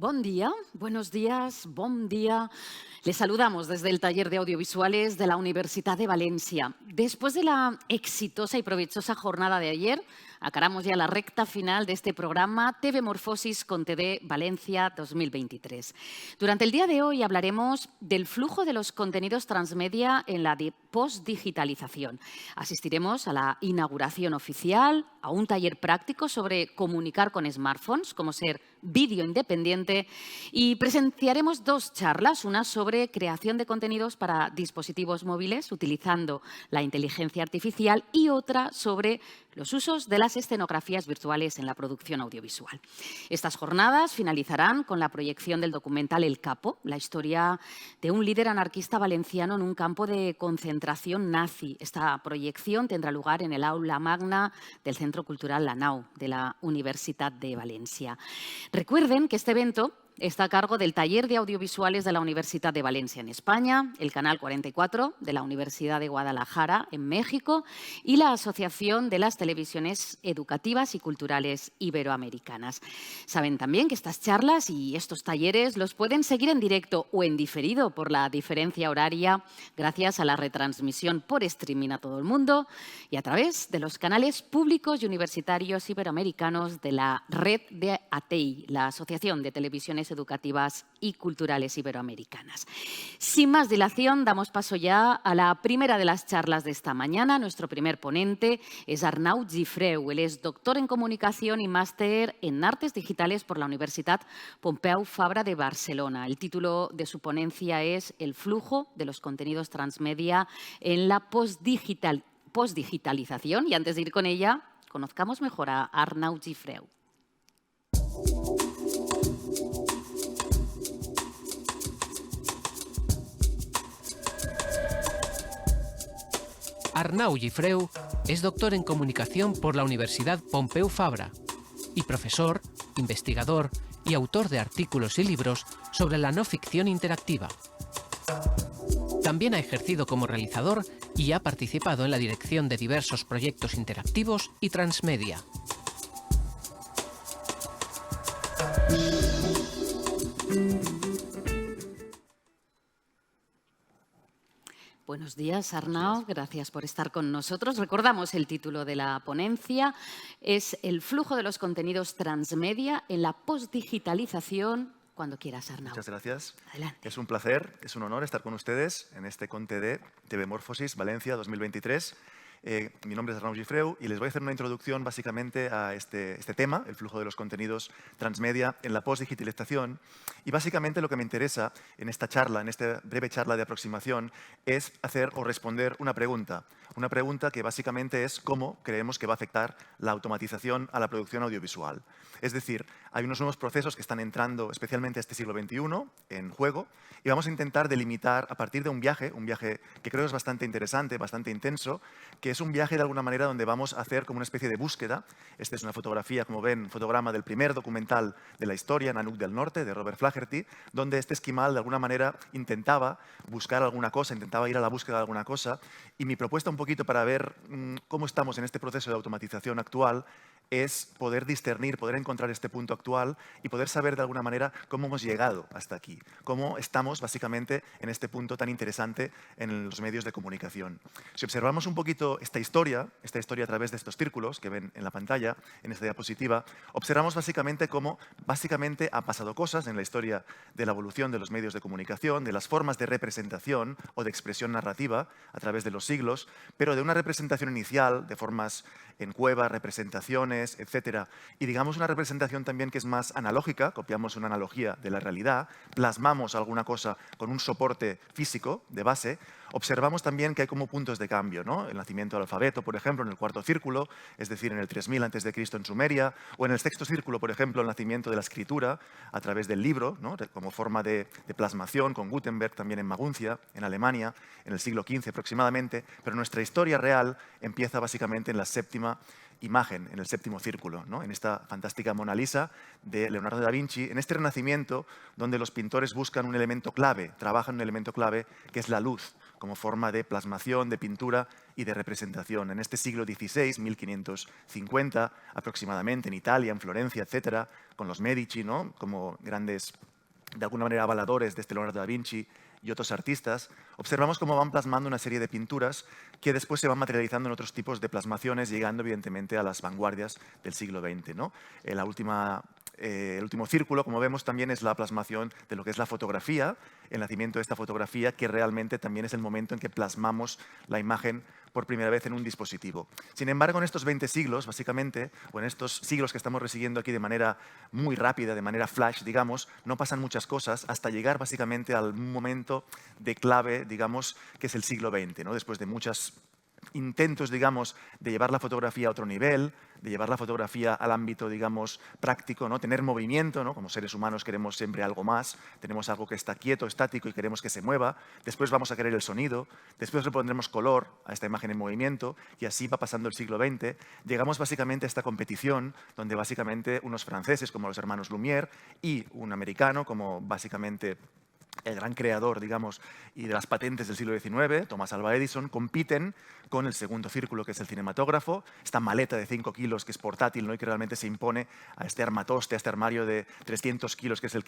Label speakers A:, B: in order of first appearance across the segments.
A: Bon día, buenos días, bon día. Les saludamos desde el taller de audiovisuales de la Universidad de Valencia. Después de la exitosa y provechosa jornada de ayer, acaramos ya la recta final de este programa TV Morfosis con TD Valencia 2023. Durante el día de hoy hablaremos del flujo de los contenidos transmedia en la postdigitalización. Asistiremos a la inauguración oficial, a un taller práctico sobre comunicar con smartphones, cómo ser vídeo independiente, y presenciaremos dos charlas, una sobre creación de contenidos para dispositivos móviles utilizando la inteligencia artificial y otra sobre los usos de las escenografías virtuales en la producción audiovisual. Estas jornadas finalizarán con la proyección del documental El Capo, la historia de un líder anarquista valenciano en un campo de concentración nazi. Esta proyección tendrá lugar en el aula magna del Centro Cultural La Nau de la Universidad de Valencia. Recuerden que este evento está a cargo del Taller de Audiovisuales de la Universidad de Valencia en España, el Canal 44 de la Universidad de Guadalajara en México y la Asociación de las Televisiones Educativas y Culturales Iberoamericanas. Saben también que estas charlas y estos talleres los pueden seguir en directo o en diferido por la diferencia horaria gracias a la retransmisión por streaming a todo el mundo y a través de los canales públicos y universitarios iberoamericanos de la red de ATEI, la Asociación de Televisiones Educativas y Culturales Iberoamericanas. Sin más dilación, damos paso ya a la primera de las charlas de esta mañana. Nuestro primer ponente es Arnau Gifreu. Él es doctor en Comunicación y máster en Artes Digitales por la Universidad Pompeu Fabra de Barcelona. El título de su ponencia es El flujo de los contenidos transmedia en la postdigitalización. Y antes de ir con ella, conozcamos mejor a Arnau Gifreu.
B: Arnau Gifreu es doctor en Comunicación por la Universidad Pompeu Fabra y profesor, investigador y autor de artículos y libros sobre la no ficción interactiva. También ha ejercido como realizador y ha participado en la dirección de diversos proyectos interactivos y transmedia.
A: Buenos días, Arnau. Gracias por estar con nosotros. Recordamos el título de la ponencia. Es El flujo de los contenidos transmedia en la postdigitalización. Cuando quieras, Arnau.
C: Muchas gracias.
A: Adelante.
C: Es un placer, es un honor estar con ustedes en este ConTD TV Morfosis Valencia 2023. Mi nombre es Arnau Gifreu y les voy a hacer una introducción básicamente a este tema, el flujo de los contenidos transmedia en la postdigitalización. Y básicamente lo que me interesa en esta charla, en esta breve charla de aproximación, es hacer o responder una pregunta. Una pregunta que básicamente es cómo creemos que va a afectar la automatización a la producción audiovisual. Es decir, hay unos nuevos procesos que están entrando especialmente este siglo XXI en juego y vamos a intentar delimitar a partir de un viaje que creo es bastante interesante, bastante intenso, que es un viaje de alguna manera donde vamos a hacer como una especie de búsqueda. Esta es una fotografía, como ven, un fotograma del primer documental de la historia, Nanook del Norte, de Robert Flaherty, donde este esquimal de alguna manera intentaba buscar alguna cosa, intentaba ir a la búsqueda de alguna cosa. Y mi propuesta un poquito para ver cómo estamos en este proceso de automatización actual es poder discernir, poder encontrar este punto actual y poder saber de alguna manera cómo hemos llegado hasta aquí, cómo estamos básicamente en este punto tan interesante en los medios de comunicación. Si observamos un poquito esta historia a través de estos círculos que ven en la pantalla, en esta diapositiva, observamos básicamente cómo ha pasado cosas en la historia de la evolución de los medios de comunicación, de las formas de representación o de expresión narrativa a través de los siglos, pero de una representación inicial, de formas en cueva, representaciones, etcétera, y digamos una representación también que es más analógica, copiamos una analogía de la realidad, plasmamos alguna cosa con un soporte físico de base. Observamos también que hay como puntos de cambio, ¿no? El nacimiento del alfabeto, por ejemplo, en el cuarto círculo, es decir, en el 3000 a.C. en Sumeria, o en el sexto círculo, por ejemplo, el nacimiento de la escritura a través del libro, ¿no? Como forma de plasmación, con Gutenberg también en Maguncia, en Alemania, en el siglo XV aproximadamente, pero nuestra historia real empieza básicamente en la séptima imagen, en el séptimo círculo, ¿no? En esta fantástica Mona Lisa de Leonardo da Vinci, en este Renacimiento donde los pintores buscan un elemento clave, trabajan un elemento clave que es la luz, como forma de plasmación, de pintura y de representación. En este siglo XVI, 1550 aproximadamente, en Italia, en Florencia, etcétera, con los Medici, ¿no?, como grandes, de alguna manera, avaladores de este Leonardo da Vinci y otros artistas, observamos cómo van plasmando una serie de pinturas que después se van materializando en otros tipos de plasmaciones, llegando evidentemente a las vanguardias del siglo XX, ¿no? El último círculo, como vemos, también es la plasmación de lo que es la fotografía, el nacimiento de esta fotografía, que realmente también es el momento en que plasmamos la imagen por primera vez en un dispositivo. Sin embargo, en estos 20 siglos, básicamente, o en estos siglos que estamos resiguiendo aquí de manera muy rápida, de manera flash, digamos, no pasan muchas cosas hasta llegar básicamente al momento de clave, digamos, que es el siglo XX, ¿no? Después de muchos intentos, digamos, de llevar la fotografía a otro nivel, de llevar la fotografía al ámbito, digamos, práctico, ¿no? Tener movimiento, ¿no? Como seres humanos queremos siempre algo más, tenemos algo que está quieto, estático y queremos que se mueva, después vamos a querer el sonido, después le pondremos color a esta imagen en movimiento y así va pasando el siglo XX. Llegamos básicamente a esta competición donde básicamente unos franceses como los hermanos Lumière y un americano como básicamente el gran creador, digamos, y de las patentes del siglo XIX, Thomas Alva Edison, compiten con el segundo círculo, que es el cinematógrafo, esta maleta de 5 kilos que es portátil, ¿no?, y que realmente se impone a este armatoste, a este armario de 300 kilos que es el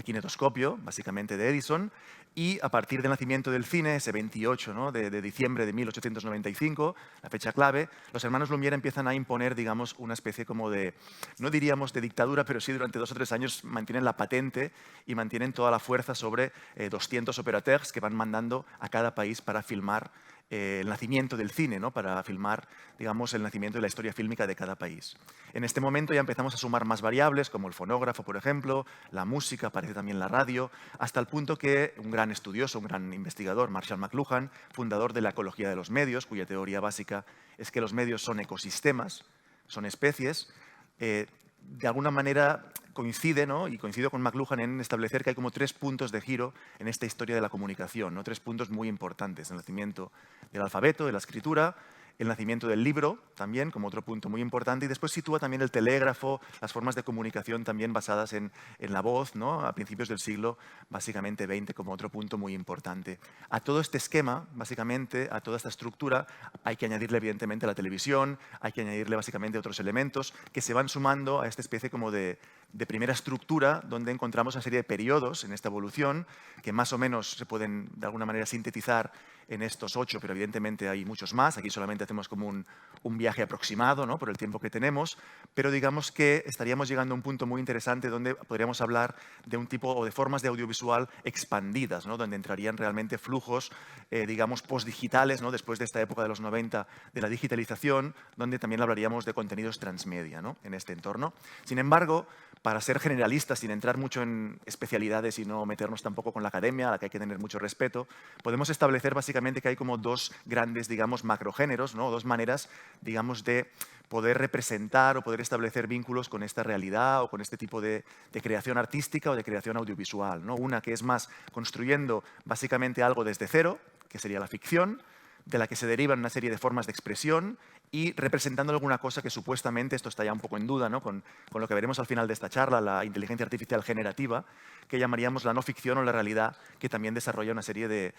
C: kinetoscopio, básicamente de Edison, y a partir del nacimiento del cine, ese 28, ¿no?, de diciembre de 1895, la fecha clave, los hermanos Lumière empiezan a imponer, digamos, una especie como de, no diríamos de dictadura, pero sí durante 2 o 3 años mantienen la patente y mantienen toda la fuerza sobre 200 operateurs que van mandando a cada país para filmar el nacimiento del cine, ¿no?, para filmar, digamos, el nacimiento de la historia fílmica de cada país. En este momento ya empezamos a sumar más variables, como el fonógrafo, por ejemplo, la música, aparece también la radio, hasta el punto que un gran estudioso, un gran investigador, Marshall McLuhan, fundador de la ecología de los medios, cuya teoría básica es que los medios son ecosistemas, son especies, de alguna manera coincide, ¿no?, y coincido con McLuhan en establecer que hay como 3 puntos de giro en esta historia de la comunicación, ¿no? 3 puntos muy importantes: el nacimiento del alfabeto, de la escritura, el nacimiento del libro también como otro punto muy importante, y después sitúa también el telégrafo, las formas de comunicación también basadas en la voz, ¿no?, a principios del siglo básicamente XX como otro punto muy importante. A todo este esquema, básicamente, a toda esta estructura, hay que añadirle evidentemente la televisión, hay que añadirle básicamente otros elementos que se van sumando a esta especie como de primera estructura donde encontramos una serie de periodos en esta evolución que más o menos se pueden de alguna manera sintetizar en estos 8, pero evidentemente hay muchos más. Aquí solamente hacemos como un viaje aproximado, ¿no?, por el tiempo que tenemos, pero digamos que estaríamos llegando a un punto muy interesante donde podríamos hablar de un tipo o de formas de audiovisual expandidas, ¿no?, donde entrarían realmente flujos, digamos, postdigitales, ¿no?, después de esta época de los 90 de la digitalización, donde también hablaríamos de contenidos transmedia, ¿no?, en este entorno. Sin embargo, para ser generalistas, sin entrar mucho en especialidades y no meternos tampoco con la academia, a la que hay que tener mucho respeto, podemos establecer básicamente que hay como 2 grandes, digamos, macrogéneros, ¿no?, 2 maneras, digamos, de poder representar o poder establecer vínculos con esta realidad o con este tipo de creación artística o de creación audiovisual, ¿no? Una que es más construyendo básicamente algo desde cero, que sería la ficción, de la que se derivan una serie de formas de expresión y representando alguna cosa que supuestamente, esto está ya un poco en duda, ¿no?, con lo que veremos al final de esta charla, la inteligencia artificial generativa, que llamaríamos la no ficción o la realidad, que también desarrolla una serie de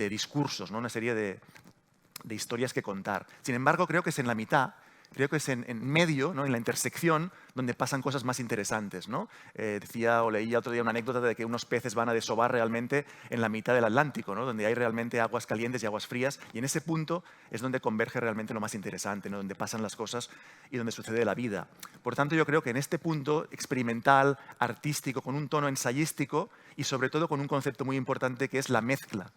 C: discursos, ¿no?, una serie de historias que contar. Sin embargo, creo que es en la mitad, creo que es en medio, ¿no?, en la intersección, donde pasan cosas más interesantes, ¿no? Decía o leía otro día una anécdota de que unos peces van a desovar realmente en la mitad del Atlántico, ¿no?, donde hay realmente aguas calientes y aguas frías, y en ese punto es donde converge realmente lo más interesante, ¿no?, donde pasan las cosas y donde sucede la vida. Por tanto, yo creo que en este punto experimental, artístico, con un tono ensayístico y sobre todo con un concepto muy importante que es la mezcla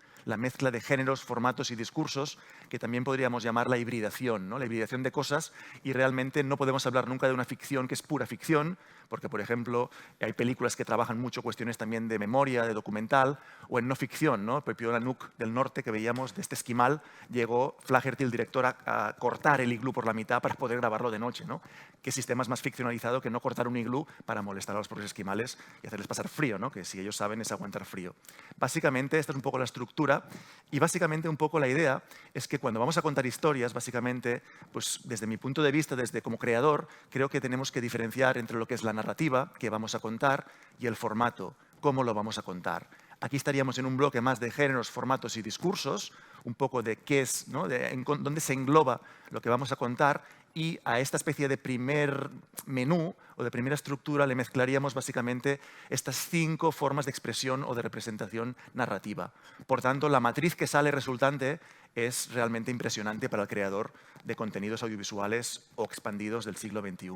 C: de géneros, formatos y discursos, que también podríamos llamar la hibridación, ¿no?, la hibridación de cosas, y realmente no podemos hablar nunca de una ficción que es pura ficción, porque, por ejemplo, hay películas que trabajan mucho cuestiones también de memoria, de documental, o en no ficción, ¿no? El propio Nanook del norte que veíamos de este esquimal, llegó Flaherty, el director, a cortar el iglú por la mitad para poder grabarlo de noche, ¿no? ¿Qué sistema es más ficcionalizado que no cortar un iglú para molestar a los propios esquimales y hacerles pasar frío, ¿no?, que si ellos saben es aguantar frío? Básicamente, esta es un poco la estructura y básicamente un poco la idea es que cuando vamos a contar historias, básicamente, pues desde mi punto de vista, desde como creador, creo que tenemos que diferenciar entre lo que es la narrativa que vamos a contar y el formato, cómo lo vamos a contar. Aquí estaríamos en un bloque más de géneros, formatos y discursos, un poco de qué es, ¿no? Dónde se engloba lo que vamos a contar, y a esta especie de primer menú o de primera estructura le mezclaríamos básicamente estas 5 formas de expresión o de representación narrativa. Por tanto, la matriz que sale resultante es realmente impresionante para el creador de contenidos audiovisuales o expandidos del siglo XXI,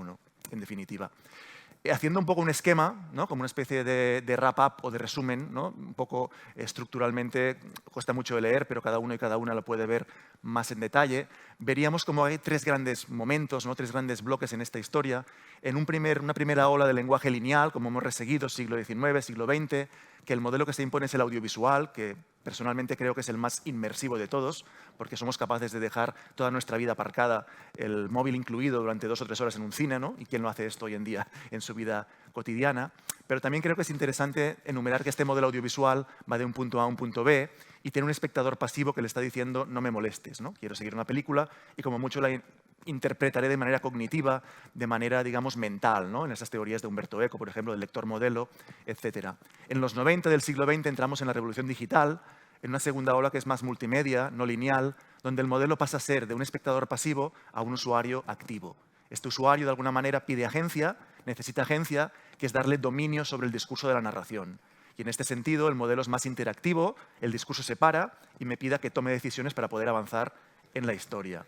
C: en definitiva. Haciendo un poco un esquema, ¿no? Como una especie de wrap-up o de resumen, ¿no? Un poco estructuralmente, cuesta mucho de leer, pero cada uno y cada una lo puede ver más en detalle. Veríamos como hay 3 grandes momentos, ¿no? 3 grandes bloques en esta historia. En una primera ola de lenguaje lineal, como hemos reseguido, siglo XIX, siglo XX, que el modelo que se impone es el audiovisual, que personalmente creo que es el más inmersivo de todos, porque somos capaces de dejar toda nuestra vida aparcada, el móvil incluido, durante 2 o 3 horas en un cine, ¿no? ¿Y quién lo hace esto hoy en día en su vida cotidiana? Pero también creo que es interesante enumerar que este modelo audiovisual va de un punto A a un punto B y tiene un espectador pasivo que le está diciendo no me molestes, ¿no? Quiero seguir una película y como mucho la interpretaré de manera cognitiva, de manera, digamos, mental, ¿no? En esas teorías de Umberto Eco, por ejemplo, del lector modelo, etc. En los 90 del siglo XX entramos en la revolución digital, en una segunda ola que es más multimedia, no lineal, donde el modelo pasa a ser de un espectador pasivo a un usuario activo. Este usuario, de alguna manera, pide agencia, necesita agencia, que es darle dominio sobre el discurso de la narración. Y en este sentido, el modelo es más interactivo, el discurso se para y me pide que tome decisiones para poder avanzar en la historia.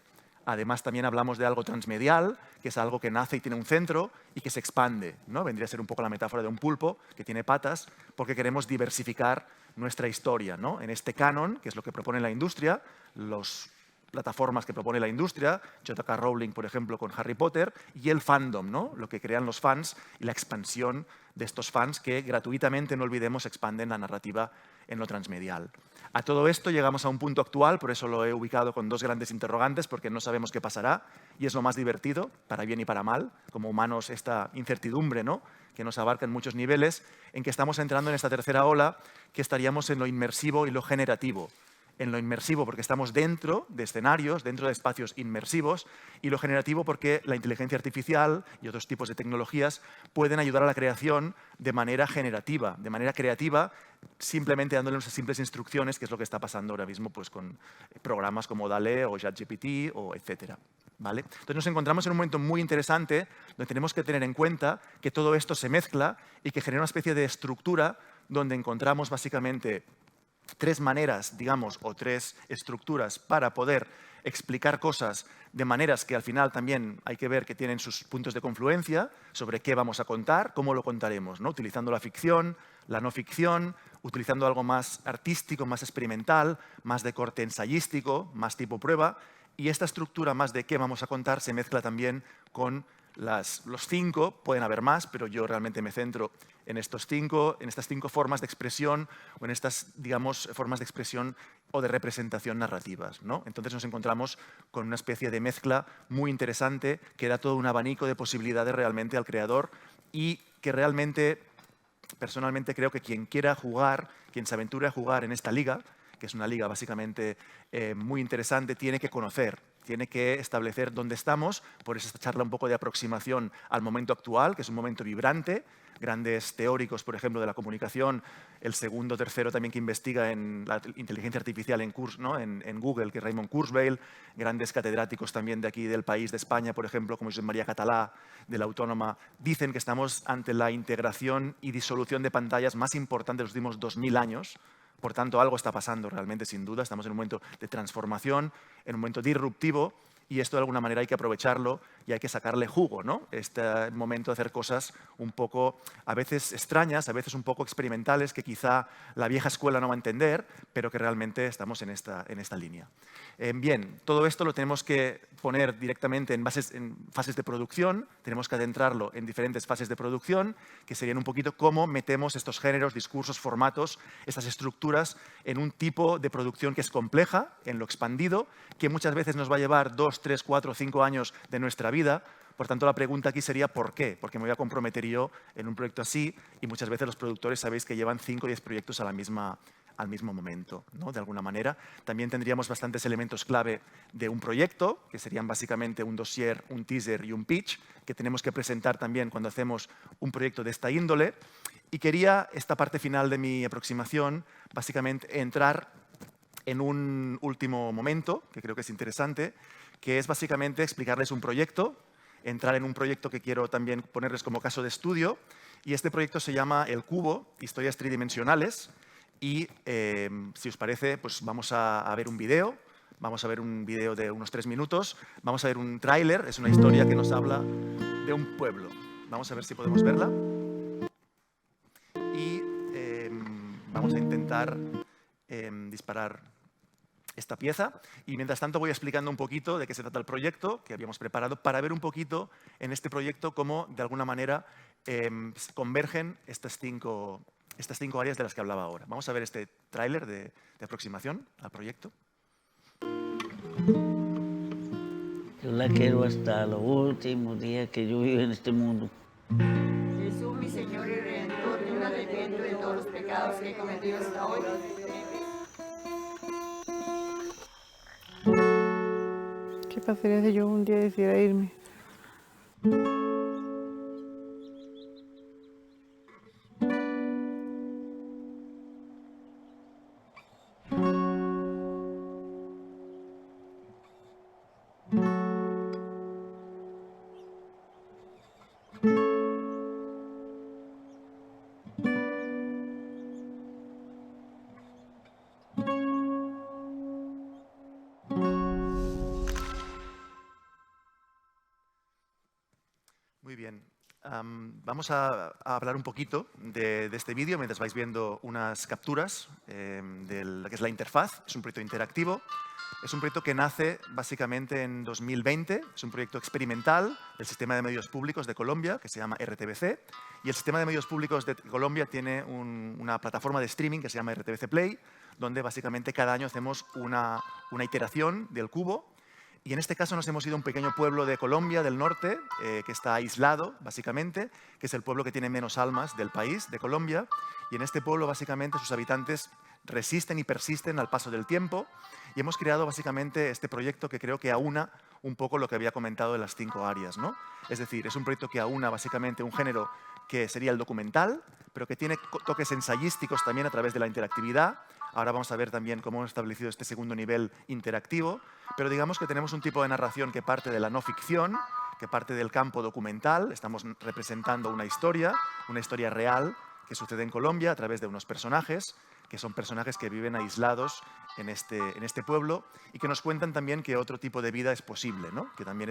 C: Además, también hablamos de algo transmedial, que es algo que nace y tiene un centro y que se expande, ¿no? Vendría a ser un poco la metáfora de un pulpo que tiene patas, porque queremos diversificar nuestra historia, ¿no? En este canon, que es lo que propone la industria, las plataformas que propone la industria, J.K. Rowling, por ejemplo, con Harry Potter, y el fandom, ¿no? Lo que crean los fans y la expansión de estos fans que gratuitamente, no olvidemos, expanden la narrativa en lo transmedial. A todo esto llegamos a un punto actual, por eso lo he ubicado con 2 grandes interrogantes, porque no sabemos qué pasará, y es lo más divertido, para bien y para mal, como humanos esta incertidumbre, ¿no? Que nos abarca en muchos niveles, en que estamos entrando en esta tercera ola, que estaríamos en lo inmersivo y lo generativo. En lo inmersivo porque estamos dentro de escenarios, dentro de espacios inmersivos, y lo generativo porque la inteligencia artificial y otros tipos de tecnologías pueden ayudar a la creación de manera generativa, de manera creativa, simplemente dándole unas simples instrucciones, que es lo que está pasando ahora mismo pues, con programas como DALL-E o ChatGPT, o etcétera. ¿Vale? Entonces nos encontramos en un momento muy interesante donde tenemos que tener en cuenta que todo esto se mezcla y que genera una especie de estructura donde encontramos básicamente 3 maneras, digamos, o 3 estructuras para poder explicar cosas de maneras que al final también hay que ver que tienen sus puntos de confluencia sobre qué vamos a contar, cómo lo contaremos, ¿no? Utilizando la ficción, la no ficción, utilizando algo más artístico, más experimental, más de corte ensayístico, más tipo prueba, y esta estructura más de qué vamos a contar se mezcla también con los 5, pueden haber más, pero yo realmente me centro en estas 5 formas de expresión o en estas, digamos, formas de expresión o de representación narrativas, ¿no? Entonces nos encontramos con una especie de mezcla muy interesante que da todo un abanico de posibilidades realmente al creador y que realmente, personalmente creo que quien quiera jugar, quien se aventure a jugar en esta liga, que es una liga básicamente muy interesante, tiene que conocer, tiene que establecer dónde estamos, por eso esta charla un poco de aproximación al momento actual, que es un momento vibrante, grandes teóricos, por ejemplo, de la comunicación, el segundo, tercero también que investiga en la inteligencia artificial en Google, que es Raymond Kurzweil, grandes catedráticos también de aquí del país, de España, por ejemplo, como Josep María Català, de la Autónoma, dicen que estamos ante la integración y disolución de pantallas más importante de los últimos 2000 años. Por tanto, algo está pasando realmente, sin duda. Estamos en un momento de transformación, en un momento disruptivo, y esto de alguna manera hay que aprovecharlo y hay que sacarle jugo, ¿no? Este momento de hacer cosas un poco, a veces extrañas, a veces un poco experimentales, que quizá la vieja escuela no va a entender, pero que realmente estamos en esta línea. Bien, todo esto lo tenemos que poner directamente en fases de producción, tenemos que adentrarlo en diferentes fases de producción, que serían un poquito cómo metemos estos géneros, discursos, formatos, estas estructuras en un tipo de producción que es compleja, en lo expandido, que muchas veces nos va a llevar 2, 3, 4, 5 años de nuestra vida. Por tanto, la pregunta aquí sería ¿por qué? Porque me voy a comprometer yo en un proyecto así y muchas veces los productores sabéis que llevan 5 o 10 proyectos a la misma al mismo momento, ¿no? De alguna manera. También tendríamos bastantes elementos clave de un proyecto, que serían básicamente un dossier, un teaser y un pitch, que tenemos que presentar también cuando hacemos un proyecto de esta índole. Y quería, esta parte final de mi aproximación, básicamente entrar en un último momento, que creo que es interesante, que es básicamente explicarles un proyecto, entrar en un proyecto que quiero también ponerles como caso de estudio, y este proyecto se llama El Cubo, Historias Tridimensionales, y si os parece, pues vamos a ver un vídeo. Vamos a ver un vídeo de unos 3 minutos, vamos a ver un tráiler, es una historia que nos habla de un pueblo. Vamos a ver si podemos verla. Y vamos a intentar disparar esta pieza. Y mientras tanto voy explicando un poquito de qué se trata el proyecto que habíamos preparado para ver un poquito en este proyecto cómo de alguna manera convergen estas cinco áreas de las que hablaba ahora. Vamos a ver este tráiler de aproximación al proyecto.
D: Yo la quiero hasta los últimos días que yo vivo en este mundo.
E: Jesús, mi Señor y Redentor, yo me arrepiento de todos los pecados que he cometido hasta hoy.
F: ¿Qué pasaría si yo un día decidiera irme?
C: Muy bien. Vamos a hablar un poquito de este vídeo mientras vais viendo unas capturas de lo que es la interfaz. Es un proyecto interactivo. Es un proyecto que nace básicamente en 2020. Es un proyecto experimental del Sistema de Medios Públicos de Colombia, que se llama RTBC. Y el Sistema de Medios Públicos de Colombia tiene una plataforma de streaming que se llama RTBC Play, donde básicamente cada año hacemos una iteración del cubo. Y en este caso nos hemos ido a un pequeño pueblo de Colombia, del norte, que está aislado, básicamente, que es el pueblo que tiene menos almas del país, de Colombia. Y en este pueblo, básicamente, sus habitantes resisten y persisten al paso del tiempo. Y hemos creado, básicamente, este proyecto que creo que aúna un poco lo que había comentado de las 5 áreas, ¿no? Es decir, es un proyecto que aúna, básicamente, un género que sería el documental, pero que tiene toques ensayísticos también a través de la interactividad. Ahora vamos a ver también cómo hemos establecido este segundo nivel interactivo, pero digamos que tenemos un tipo de narración que parte de la no ficción, que parte del campo documental. Estamos representando una historia real que sucede en Colombia a través de unos personajes, que son personajes que viven aislados en este pueblo y que nos cuentan también que otro tipo de vida es posible, ¿no? Que también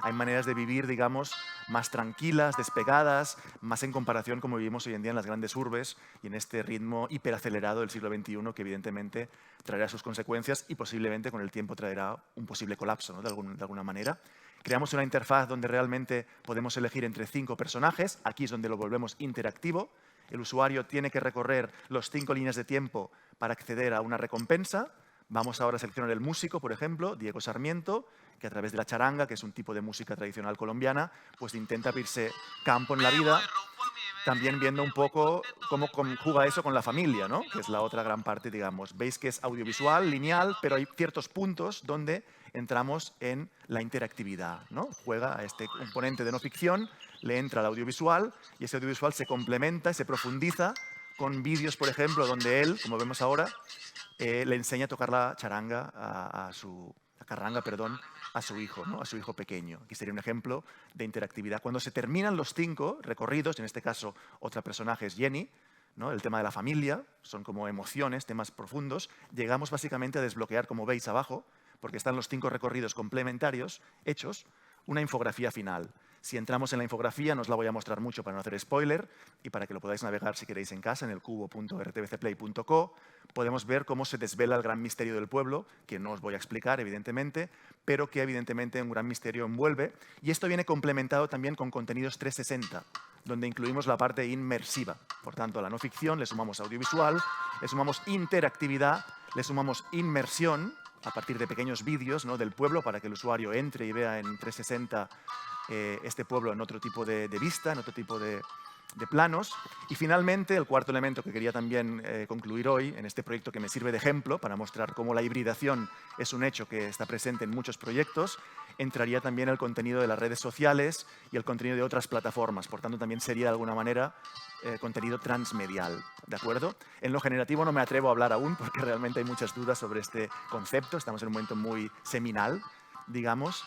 C: hay maneras de vivir, digamos, más tranquilas, despegadas, más en comparación como vivimos hoy en día en las grandes urbes y en este ritmo hiperacelerado del siglo XXI que evidentemente traerá sus consecuencias y posiblemente con el tiempo traerá un posible colapso, ¿no? de alguna manera. Creamos una interfaz donde realmente podemos elegir entre 5 personajes. Aquí es donde lo volvemos interactivo. El usuario tiene que recorrer los 5 líneas de tiempo para acceder a una recompensa. Vamos ahora a seleccionar el músico, por ejemplo, Diego Sarmiento, que a través de la charanga, que es un tipo de música tradicional colombiana, pues intenta abrirse campo en la vida, también viendo un poco cómo conjuga eso con la familia, ¿no? Que es la otra gran parte, digamos. Veis que es audiovisual, lineal, pero hay ciertos puntos donde entramos en la interactividad, ¿no? Juega a este componente de no ficción, le entra al audiovisual y ese audiovisual se complementa y se profundiza con vídeos, por ejemplo, donde él, como vemos ahora, le enseña a tocar la charanga a su hijo, ¿no? A su hijo pequeño. Aquí sería un ejemplo de interactividad. Cuando se terminan los 5 recorridos, en este caso otra personaje es Jenny, ¿no? El tema de la familia, son como emociones, temas profundos, llegamos básicamente a desbloquear, como veis abajo, porque están los 5 recorridos complementarios hechos, una infografía final. Si entramos en la infografía, no os la voy a mostrar mucho para no hacer spoiler y para que lo podáis navegar si queréis en casa en el cubo.rtbcplay.co, podemos ver cómo se desvela el gran misterio del pueblo, que no os voy a explicar, evidentemente, pero que evidentemente un gran misterio envuelve. Y esto viene complementado también con contenidos 360, donde incluimos la parte inmersiva. Por tanto, a la no ficción le sumamos audiovisual, le sumamos interactividad, le sumamos inmersión, a partir de pequeños vídeos, ¿no? Del pueblo para que el usuario entre y vea en 360 este pueblo en otro tipo de vista, en otro tipo de planos. Y finalmente, el cuarto elemento que quería también concluir hoy, en este proyecto que me sirve de ejemplo para mostrar cómo la hibridación es un hecho que está presente en muchos proyectos, entraría también el contenido de las redes sociales y el contenido de otras plataformas. Por tanto, también sería de alguna manera contenido transmedial, ¿de acuerdo? En lo generativo no me atrevo a hablar aún porque realmente hay muchas dudas sobre este concepto. Estamos en un momento muy seminal, digamos.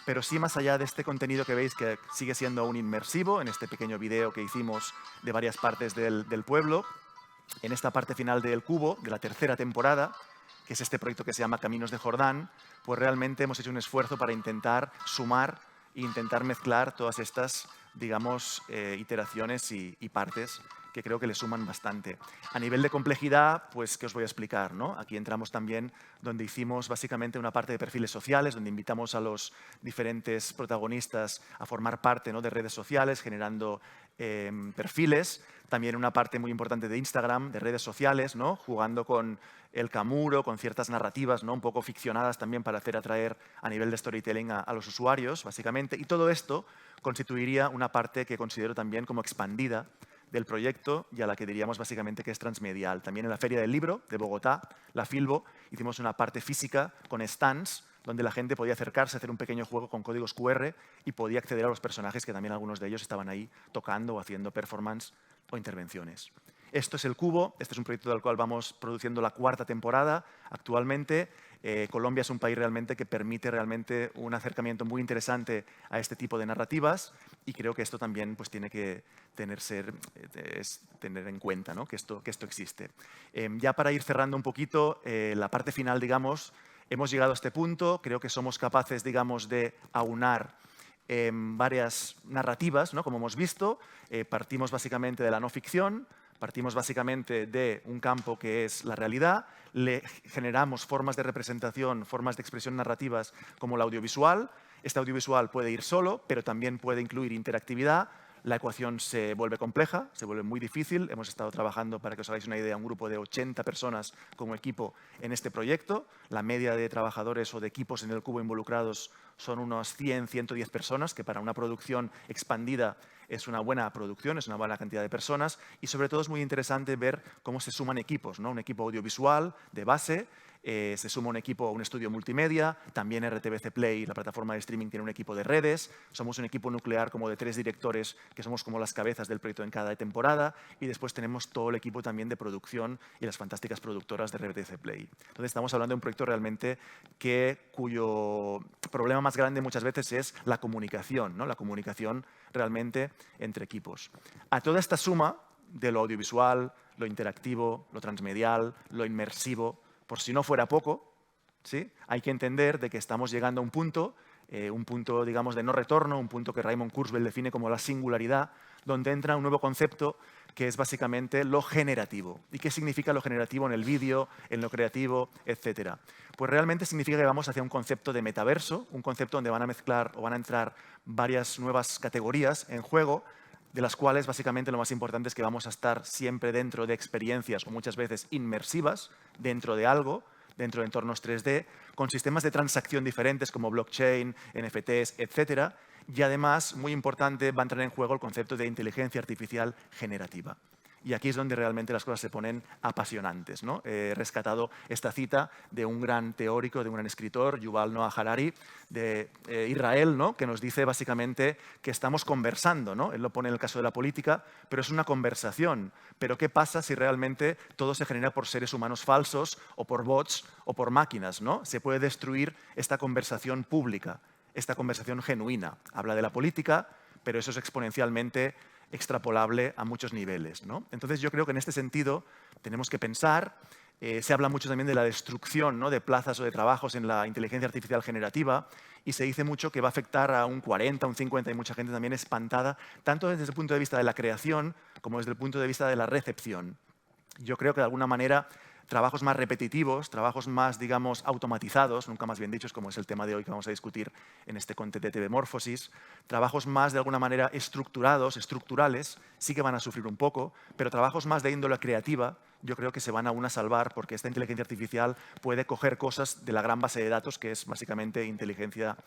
C: Pero sí, más allá de este contenido que veis que sigue siendo aún inmersivo, en este pequeño video que hicimos de varias partes del pueblo, en esta parte final del Cubo, de la tercera temporada, que es este proyecto que se llama Caminos de Jordán, pues realmente hemos hecho un esfuerzo para intentar sumar e intentar mezclar todas estas, digamos, iteraciones y partes que creo que le suman bastante. A nivel de complejidad, pues, ¿qué os voy a explicar, ¿no? Aquí entramos también donde hicimos básicamente una parte de perfiles sociales, donde invitamos a los diferentes protagonistas a formar parte, ¿no?, de redes sociales, generando perfiles. También una parte muy importante de Instagram, de redes sociales, ¿no?, jugando con el camuro, con ciertas narrativas, ¿no?, un poco ficcionadas también para hacer atraer a nivel de storytelling a los usuarios, básicamente. Y todo esto constituiría una parte que considero también como expandida del proyecto y a la que diríamos básicamente que es transmedial. También en la Feria del Libro de Bogotá, la Filbo, hicimos una parte física con stands donde la gente podía acercarse, hacer un pequeño juego con códigos QR y podía acceder a los personajes que también algunos de ellos estaban ahí tocando o haciendo performance o intervenciones. Esto es el Cubo, este es un proyecto del cual vamos produciendo la cuarta temporada actualmente. Colombia es un país realmente que permite realmente un acercamiento muy interesante a este tipo de narrativas y creo que esto también pues, tiene que tener en cuenta, ¿no?, que esto existe. Ya para ir cerrando un poquito, la parte final, digamos, hemos llegado a este punto, creo que somos capaces, digamos, de aunar varias narrativas, ¿no?, como hemos visto. Partimos básicamente de la no ficción, partimos básicamente de un campo que es la realidad, le generamos formas de representación, formas de expresión narrativas como el audiovisual. Este audiovisual puede ir solo, pero también puede incluir interactividad. La ecuación se vuelve compleja, se vuelve muy difícil. Hemos estado trabajando, para que os hagáis una idea, un grupo de 80 personas como equipo en este proyecto. La media de trabajadores o de equipos en el Cubo involucrados son unos 100, 110 personas, que para una producción expandida es una buena producción, es una buena cantidad de personas. Y sobre todo es muy interesante ver cómo se suman equipos, ¿no? Un equipo audiovisual de base, se suma un equipo, un estudio multimedia, también RTBC Play, la plataforma de streaming, tiene un equipo de redes, somos un equipo nuclear como de 3 directores que somos como las cabezas del proyecto en cada temporada y después tenemos todo el equipo también de producción y las fantásticas productoras de RTBC Play. Entonces estamos hablando de un proyecto realmente cuyo problema más grande muchas veces es la comunicación, ¿no?, la comunicación realmente entre equipos. A toda esta suma de lo audiovisual, lo interactivo, lo transmedial, lo inmersivo, por si no fuera poco, ¿sí?, hay que entender de que estamos llegando a un punto, digamos, de no retorno, un punto que Raymond Kurzweil define como la singularidad, donde entra un nuevo concepto que es básicamente lo generativo. ¿Y qué significa lo generativo en el vídeo, en lo creativo, etcétera? Pues realmente significa que vamos hacia un concepto de metaverso, un concepto donde van a mezclar o van a entrar varias nuevas categorías en juego, de las cuales básicamente lo más importante es que vamos a estar siempre dentro de experiencias o muchas veces inmersivas, dentro de algo, dentro de entornos 3D, con sistemas de transacción diferentes como blockchain, NFTs, etcétera. Y además, muy importante, va a entrar en juego el concepto de inteligencia artificial generativa. Y aquí es donde realmente las cosas se ponen apasionantes, ¿no? He rescatado esta cita de un gran teórico, de un gran escritor, Yuval Noah Harari, de Israel, ¿no?, que nos dice básicamente que estamos conversando, ¿no? Él lo pone en el caso de la política, pero es una conversación. Pero ¿qué pasa si realmente todo se genera por seres humanos falsos o por bots o por máquinas, ¿no? Se puede destruir esta conversación pública, esta conversación genuina. Habla de la política, pero eso es exponencialmente extrapolable a muchos niveles, ¿no? Entonces yo creo que en este sentido tenemos que pensar, se habla mucho también de la destrucción, ¿no?, de plazas o de trabajos en la inteligencia artificial generativa y se dice mucho que va a afectar a un 40, un 50 y mucha gente también espantada, tanto desde el punto de vista de la creación como desde el punto de vista de la recepción. Yo creo que de alguna manera trabajos más repetitivos, trabajos más, digamos, automatizados, nunca más bien dichos, como es el tema de hoy que vamos a discutir en este Conte de Tebemorfosis, trabajos más, de alguna manera, estructurales, sí que van a sufrir un poco, pero trabajos más de índole creativa, yo creo que se van aún a salvar porque esta inteligencia artificial puede coger cosas de la gran base de datos, que es básicamente inteligencia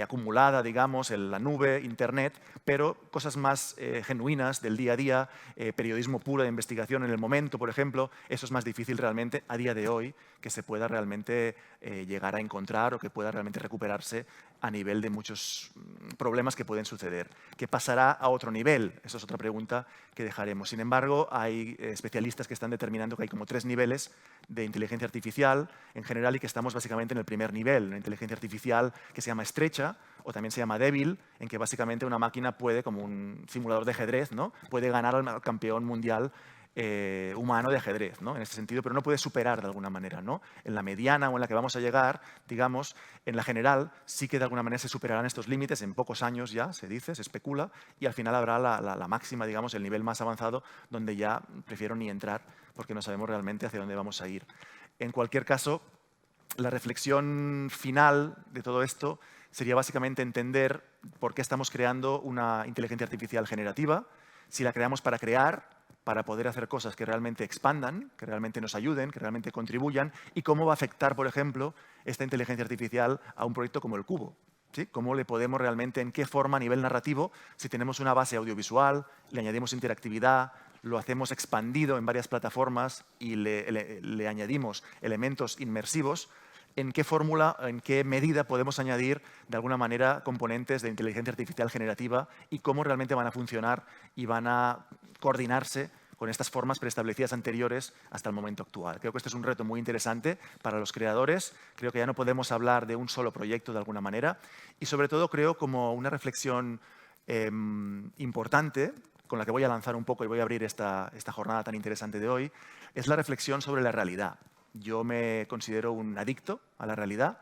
C: acumulada, digamos, en la nube, Internet, pero cosas más genuinas del día a día, periodismo puro de investigación en el momento, por ejemplo, eso es más difícil realmente a día de hoy que se pueda realmente llegar a encontrar o que pueda realmente recuperarse a nivel de muchos problemas que pueden suceder. ¿Qué pasará a otro nivel? Esa es otra pregunta que dejaremos. Sin embargo, hay especialistas que están determinando que hay como 3 niveles de inteligencia artificial en general y que estamos básicamente en el primer nivel, una inteligencia artificial que se llama estrecha o también se llama débil, en que básicamente una máquina puede, como un simulador de ajedrez, ¿no? Puede ganar al campeón mundial humano de ajedrez, ¿no? En ese sentido, pero no puede superar de alguna manera, ¿no? En la mediana o en la que vamos a llegar, digamos, en la general sí que de alguna manera se superarán estos límites en pocos años ya, se dice, se especula, y al final habrá la máxima, digamos, el nivel más avanzado, donde ya prefiero ni entrar porque no sabemos realmente hacia dónde vamos a ir. En cualquier caso, la reflexión final de todo esto sería básicamente entender por qué estamos creando una inteligencia artificial generativa, si la creamos para crear, para poder hacer cosas que realmente expandan, que realmente nos ayuden, que realmente contribuyan, y cómo va a afectar, por ejemplo, esta inteligencia artificial a un proyecto como el Cubo. ¿Sí? ¿Cómo le podemos realmente, en qué forma a nivel narrativo, si tenemos una base audiovisual, le añadimos interactividad, lo hacemos expandido en varias plataformas y le añadimos elementos inmersivos, en qué fórmula, en qué medida podemos añadir de alguna manera componentes de inteligencia artificial generativa y cómo realmente van a funcionar y van a coordinarse con estas formas preestablecidas anteriores hasta el momento actual. Creo que este es un reto muy interesante para los creadores. Creo que ya no podemos hablar de un solo proyecto de alguna manera y sobre todo creo como una reflexión importante con la que voy a lanzar un poco y voy a abrir esta jornada tan interesante de hoy, es la reflexión sobre la realidad. Yo me considero un adicto a la realidad.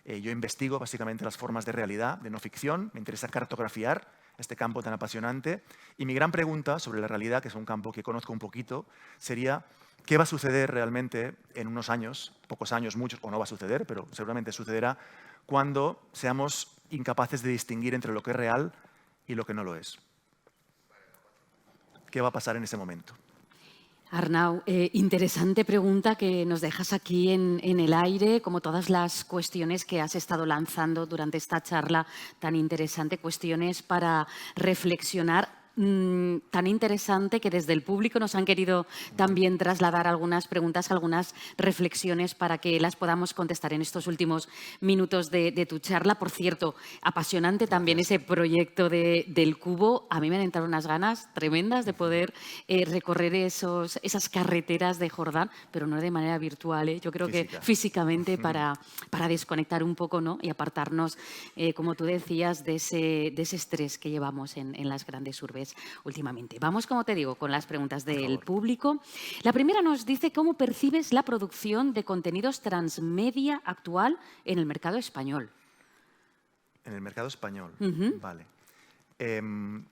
C: Yo investigo básicamente las formas de realidad, de no ficción. Me interesa cartografiar este campo tan apasionante. Y mi gran pregunta sobre la realidad, que es un campo que conozco un poquito, sería ¿qué va a suceder realmente en unos años, pocos años, muchos, o no va a suceder, pero seguramente sucederá, cuando seamos incapaces de distinguir entre lo que es real y lo que no lo es? ¿Qué va a pasar en ese momento?
A: Arnau, interesante pregunta que nos dejas aquí en el aire, como todas las cuestiones que has estado lanzando durante esta charla tan interesante, cuestiones para reflexionar. Tan interesante que desde el público nos han querido también trasladar algunas preguntas, algunas reflexiones para que las podamos contestar en estos últimos minutos de tu charla. Por cierto, apasionante también ese proyecto del Cubo. A mí me han entrado unas ganas tremendas de poder recorrer esas carreteras de Jordán, pero no de manera virtual, ¿eh? Yo creo que físicamente para desconectar un poco, ¿no? Y apartarnos, como tú decías, de ese estrés que llevamos en las grandes urbes últimamente. Vamos, como te digo, con las preguntas del público. La primera nos dice cómo percibes la producción de contenidos transmedia actual en el mercado español.
C: En el mercado español, vale.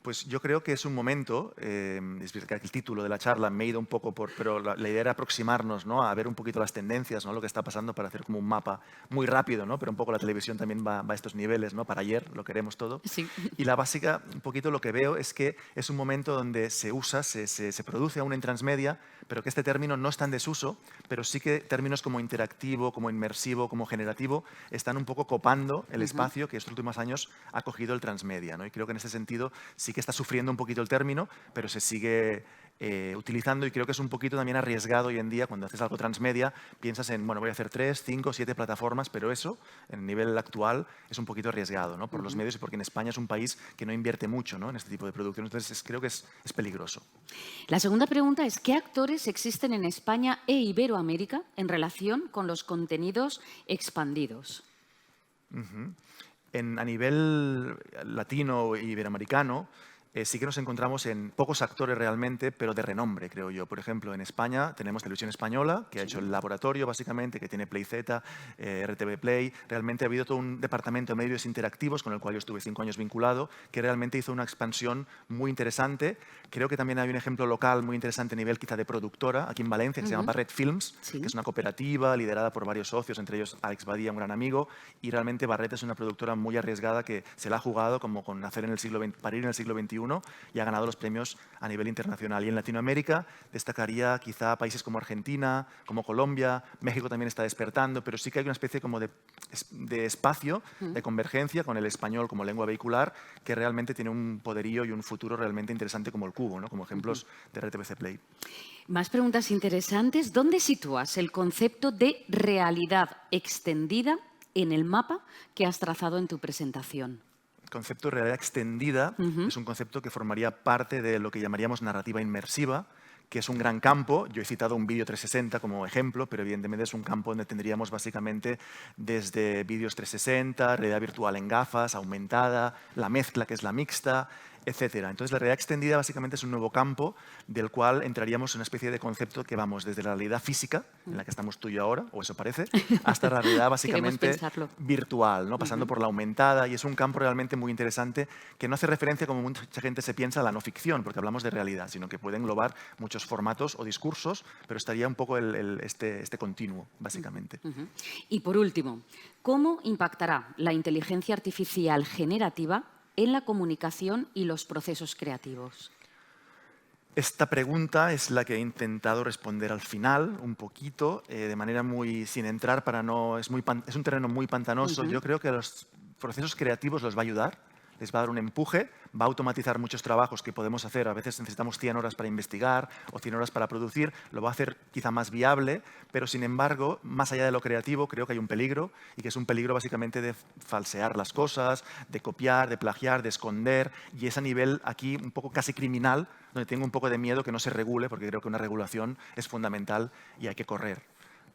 C: Pues yo creo que es un momento, es verdad que el título de la charla me he ido un poco pero la idea era aproximarnos, ¿no? A ver un poquito las tendencias, ¿no? Lo que está pasando para hacer como un mapa muy rápido, ¿no? Pero un poco la televisión también va a estos niveles, ¿no? Para ayer lo queremos todo.
A: Sí.
C: Y la básica, un poquito lo que veo es que es un momento donde se usa, se produce aún en transmedia, pero que este término no está en desuso, pero sí que términos como interactivo, como inmersivo, como generativo, están un poco copando el espacio que estos últimos años ha cogido el transmedia, ¿no? Y creo que en ese sentido sí que está sufriendo un poquito el término, pero se sigue utilizando y creo que es un poquito también arriesgado hoy en día cuando haces algo transmedia, piensas en, bueno, voy a hacer 3, 5, 7 plataformas, pero eso, en el nivel actual, es un poquito arriesgado, ¿no? Por los medios y porque en España es un país que no invierte mucho, ¿no? En este tipo de producción, entonces creo que es peligroso.
A: La segunda pregunta es, ¿qué actores existen en España e Iberoamérica en relación con los contenidos expandidos?
C: A nivel latino e iberoamericano, sí que nos encontramos en pocos actores realmente, pero de renombre, creo yo. Por ejemplo, en España tenemos Televisión Española, que ha hecho el laboratorio, básicamente, que tiene PlayZ, RTV Play. Realmente ha habido todo un departamento de medios interactivos con el cual yo estuve 5 años vinculado, que realmente hizo una expansión muy interesante. Creo que también hay un ejemplo local muy interesante a nivel quizá de productora, aquí en Valencia, que se llama Barret Films, que es una cooperativa liderada por varios socios, entre ellos Alex Badía, un gran amigo, y realmente Barret es una productora muy arriesgada que se la ha jugado como con nacer en el siglo XX, parir en el siglo XXI 2021 y ha ganado los premios a nivel internacional. Y en Latinoamérica destacaría quizá países como Argentina, como Colombia, México también está despertando, pero sí que hay una especie como de espacio de convergencia con el español como lengua vehicular que realmente tiene un poderío y un futuro realmente interesante como el cubo, ¿no? Como ejemplos de RTBC Play.
A: Más preguntas interesantes. ¿Dónde sitúas el concepto de realidad extendida en el mapa que has trazado en tu presentación?
C: El concepto de realidad extendida es un concepto que formaría parte de lo que llamaríamos narrativa inmersiva, que es un gran campo. Yo he citado un vídeo 360 como ejemplo, pero evidentemente es un campo donde tendríamos básicamente desde vídeos 360, realidad virtual en gafas, aumentada, la mezcla que es la mixta, etcétera. Entonces, la realidad extendida básicamente es un nuevo campo del cual entraríamos en una especie de concepto que vamos desde la realidad física, en la que estamos tú y yo ahora, o eso parece, hasta la realidad básicamente virtual, ¿no? Pasando por la aumentada, y es un campo realmente muy interesante que no hace referencia, como mucha gente se piensa, a la no ficción, porque hablamos de realidad, sino que puede englobar muchos formatos o discursos, pero estaría un poco este continuo, básicamente.
A: Y por último, ¿cómo impactará la inteligencia artificial generativa en la comunicación y los procesos creativos?
C: Esta pregunta es la que he intentado responder al final, un poquito, de manera muy sin entrar para no... Es un terreno muy pantanoso. Yo creo que a los procesos creativos los va a ayudar, les va a dar un empuje, va a automatizar muchos trabajos que podemos hacer. A veces necesitamos 100 horas para investigar o 100 horas para producir. Lo va a hacer quizá más viable, pero sin embargo, más allá de lo creativo, creo que hay un peligro, y que es un peligro básicamente de falsear las cosas, de copiar, de plagiar, de esconder, y es a nivel aquí un poco casi criminal, donde tengo un poco de miedo que no se regule, porque creo que una regulación es fundamental y hay que correr.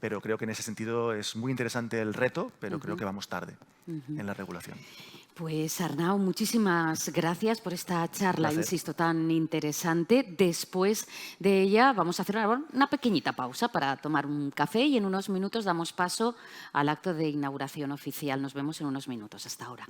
C: Pero creo que en ese sentido es muy interesante el reto, pero creo que vamos tarde en la regulación.
A: Pues Arnau, muchísimas gracias por esta charla, insisto, tan interesante. Después de ella vamos a hacer una pequeñita pausa para tomar un café y en unos minutos damos paso al acto de inauguración oficial. Nos vemos en unos minutos. Hasta ahora.